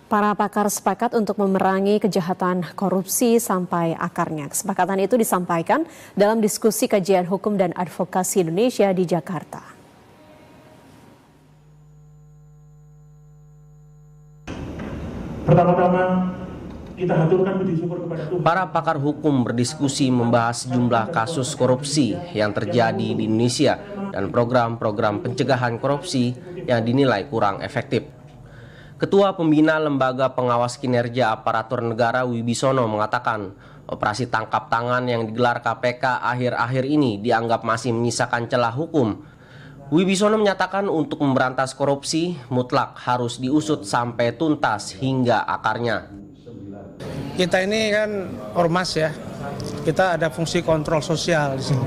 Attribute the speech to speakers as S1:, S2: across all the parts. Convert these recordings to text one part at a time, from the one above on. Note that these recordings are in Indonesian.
S1: Para pakar sepakat untuk memerangi kejahatan korupsi sampai akarnya. Kesepakatan itu disampaikan dalam diskusi kajian hukum dan advokasi Indonesia di Jakarta.
S2: Pertama-tama kita haturkan puji syukur kepada Tuhan.
S3: Para pakar hukum berdiskusi membahas sejumlah kasus korupsi yang terjadi di Indonesia dan program-program pencegahan korupsi yang dinilai kurang efektif. Ketua Pembina Lembaga Pengawas Kinerja Aparatur Negara Wibisono mengatakan operasi tangkap tangan yang digelar KPK akhir-akhir ini dianggap masih menyisakan celah hukum. Wibisono menyatakan untuk memberantas korupsi mutlak harus diusut sampai tuntas hingga akarnya.
S4: Kita ini kan ormas ya, kita ada fungsi kontrol sosial di sini.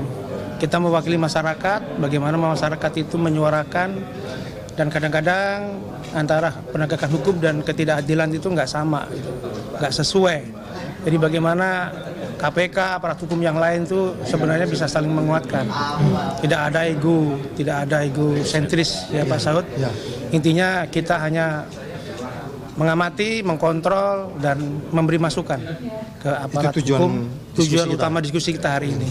S4: Kita mewakili masyarakat, bagaimana masyarakat itu menyuarakan, dan kadang-kadang antara penegakan hukum dan ketidakadilan itu nggak sama, nggak sesuai. Jadi bagaimana KPK, aparat hukum yang lain itu sebenarnya bisa saling menguatkan. Tidak ada ego, tidak ada ego sentris ya Pak Saud. Intinya kita hanya mengamati, mengkontrol, dan memberi masukan ke aparat hukum. Tujuan utama diskusi kita hari ini.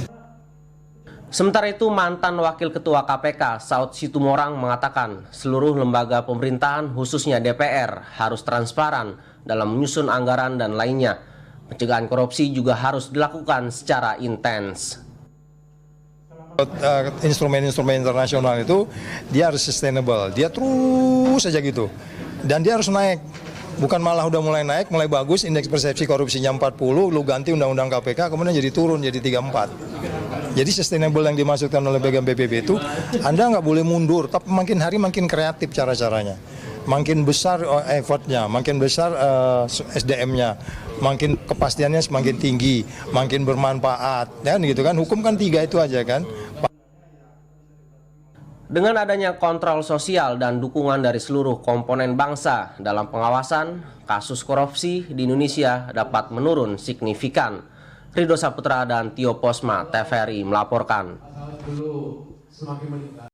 S3: Sementara itu, mantan Wakil Ketua KPK, Saud Situmorang, mengatakan seluruh lembaga pemerintahan, khususnya DPR, harus transparan dalam menyusun anggaran dan lainnya. Pencegahan korupsi juga harus dilakukan secara intens.
S5: Instrumen-instrumen internasional itu dia harus sustainable, dia terus saja gitu. Dan dia harus naik. Bukan malah udah mulai naik, mulai bagus, indeks persepsi korupsinya 40, lu ganti undang-undang KPK, kemudian jadi turun, jadi 34. Jadi sustainable yang dimaksudkan oleh BPP itu, Anda nggak boleh mundur, tapi makin hari makin kreatif cara-caranya. Makin besar effortnya, makin besar SDM-nya, makin kepastiannya semakin tinggi, makin bermanfaat. Ya, gitu kan, hukum kan 3 itu aja kan.
S3: Dengan adanya kontrol sosial dan dukungan dari seluruh komponen bangsa dalam pengawasan, kasus korupsi di Indonesia dapat menurun signifikan. Ridho Saputra dan Tio Posma, TVRI melaporkan.